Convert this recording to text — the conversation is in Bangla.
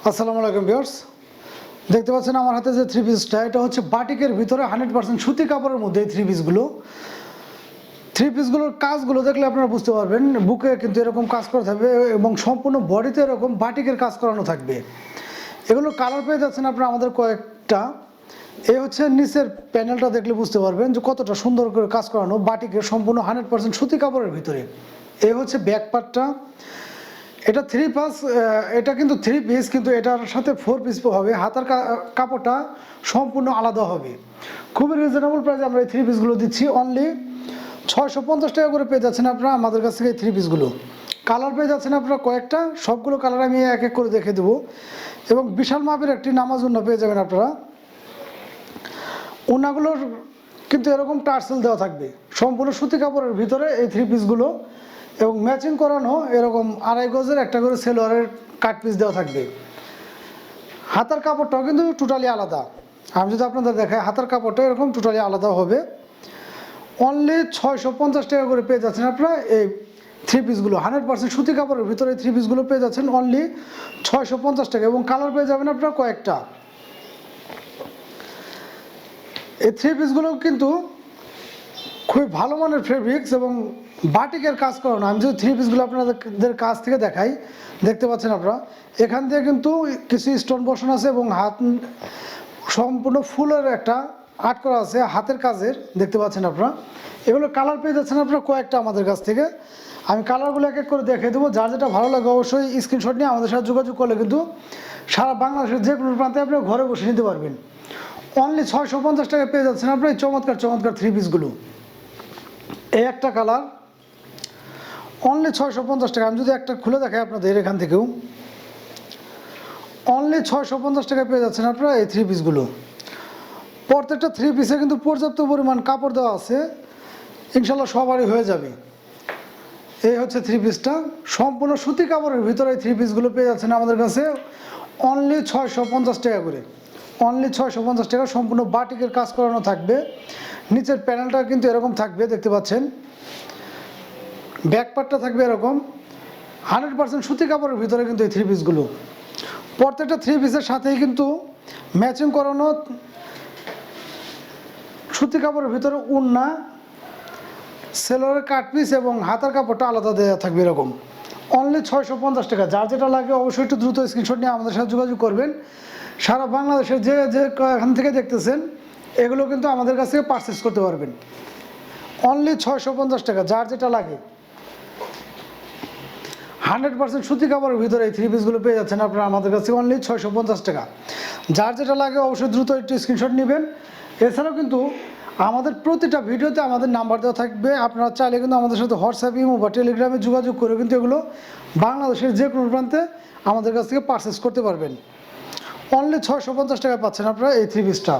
আসসালামু আলাইকুম ভিউয়ার্স, দেখতে পাচ্ছেন আমার হাতে যে থ্রি পিসটা, এটা হচ্ছে বাটিকের ভিতরে 100% সুতি কাপড়ের মধ্যে এই থ্রি পিসগুলোর কাজগুলো দেখলে আপনারা বুঝতে পারবেন। বুকে কিন্তু এরকম কাজ করা থাকবে এবং সম্পূর্ণ বডিতে এরকম বাটিকের কাজ করানো থাকবে। এগুলো কালার পেয়ে যাচ্ছেন আপনারা আমাদের কয়েকটা। এই হচ্ছে নিচের প্যানেলটা দেখলে বুঝতে পারবেন যে কতটা সুন্দর করে কাজ করানো বাটিকের সম্পূর্ণ 100% সুতি কাপড়ের ভিতরে। এই হচ্ছে ব্যাক পার্টটা। এটা এটা কিন্তু থ্রি পিস, কিন্তু এটার সাথে 4 পিস হবে। হাতার কাপড়টা সম্পূর্ণ আলাদা হবে। খুবই রিজনেবল প্রাইসে আমরা এই থ্রি পিসগুলো দিচ্ছি। অনলি 650 টাকা করে পেয়ে যাচ্ছেন আপনারা আমাদের কাছ থেকে এই থ্রি পিসগুলো। কালার পেয়ে যাচ্ছেন আপনারা কয়েকটা, সবগুলো কালার আমি এক এক করে দেখে দেবো। এবং বিশাল মাপের একটি নামাজ ওড়না পেয়ে যাবেন আপনারা। ওড়নাগুলোর কিন্তু এরকম টার্সেল দেওয়া থাকবে সম্পূর্ণ সুতি কাপড়ের ভিতরে এই থ্রি পিসগুলো, এবং ম্যাচিং করানো এরকম 2.5 গজের একটা করে সেলোয়ারের কাট পিস দেওয়া থাকবে। হাতার কাপড়টাও কিন্তু টোটালি আলাদা। আমি যদি আপনাদের দেখাই, হাতার কাপড়টা এরকম টোটালি আলাদা হবে। অনলি 650 টাকা করে পেয়ে যাচ্ছেন আপনারা এই থ্রি পিসগুলো। 100% সুতি কাপড়ের ভিতরে এই থ্রি পিসগুলো পেয়ে যাচ্ছেন অনলি 650 টাকা। এবং কালার পেয়ে যাবেন আপনারা কয়েকটা। এই থ্রি পিসগুলো কিন্তু খুবই ভালো মানের ফেব্রিক্স এবং বাটিকের কাজ করানো। আমি যদি থ্রি পিসগুলো আপনাদের কাছ থেকে দেখাই, দেখতে পাচ্ছেন আপনারা এখান থেকে কিন্তু কিছু স্টোন বসানো আছে এবং হাত সম্পূর্ণ ফুলের একটা আর্ট করা আছে হাতের কাজের, দেখতে পাচ্ছেন আপনারা। এগুলো কালার পেয়ে যাচ্ছেন আপনারা কয়েকটা আমাদের কাছ থেকে। আমি কালারগুলো এক এক করে দেখে দেবো। যার যেটা ভালো লাগে অবশ্যই স্ক্রিনশট নিয়ে আমাদের সাথে যোগাযোগ করলে কিন্তু সারা বাংলাদেশের যে কোনো প্রান্তে আপনি ঘরে বসে নিতে পারবেন। অনলি 650 টাকা পেয়ে যাচ্ছেন আপনার এই চমৎকার চমৎকার থ্রি পিসগুলো। এই একটা কালার অনলি 650 টাকা। আমি যদি একটা খুলে দেখাই আপনাদের এখান থেকেও, অনলি 650 টাকা পেয়ে যাচ্ছেন আপনারা এই থ্রি পিসগুলো। প্রত্যেকটা থ্রি পিসে কিন্তু পর্যাপ্ত পরিমাণ কাপড় দেওয়া আছে, ইনশাল্লাহ সবারই হয়ে যাবে। এই হচ্ছে থ্রি পিসটা, সম্পূর্ণ সুতি কাপড়ের ভিতরে এই থ্রি পিসগুলো পেয়ে যাচ্ছেন আমাদের কাছে অনলি 650 টাকা করে। অনলি 650 টাকা। সম্পূর্ণ বাটিকের কাজ করানো থাকবে। নিচের প্যানেলটা কিন্তু এরকম থাকবে, দেখতে পাচ্ছেন। ব্যাক পার্টটা থাকবে এরকম 100% সুতি কাপড়ের ভিতরে কিন্তু এই থ্রি পিসগুলো। প্রত্যেকটা থ্রি পিসের সাথেই কিন্তু ম্যাচিং করানো সুতি কাপড়ের ভিতরে ওড়না, সেলোয়ারের কাট পিস এবং হাতার কাপড়টা আলাদা দেওয়া থাকবে এরকম। অনলি 650 টাকা। যার যেটা লাগে অবশ্যই একটু দ্রুত স্ক্রিনশট নিয়ে আমাদের সাথে যোগাযোগ করবেন। সারা বাংলাদেশের যে এখান থেকে দেখতেছেন এগুলো কিন্তু আমাদের কাছ থেকে পারচেস করতে পারবেন। অনলি 650 টাকা। যার যেটা লাগে 100% সুতি কাপড়ের ভিতরে এই থ্রি পিসগুলো পেয়ে যাচ্ছেন আপনারা আমাদের কাছে অনলি 650 টাকা। যার যেটা লাগে অবশ্যই দ্রুত একটু স্ক্রিনশট নেবেন। এছাড়াও কিন্তু আমাদের প্রতিটা ভিডিওতে আমাদের নাম্বার দেওয়া থাকবে। আপনারা চাইলে কিন্তু আমাদের সাথে হোয়াটসঅ্যাপ, ইমো বা টেলিগ্রামে যোগাযোগ করে কিন্তু এগুলো বাংলাদেশের যে কোনো প্রান্তে আমাদের কাছ থেকে পারচেস করতে পারবেন। অনলি 650 টাকায় পাচ্ছেন আপনারা এই থ্রি পিসটা।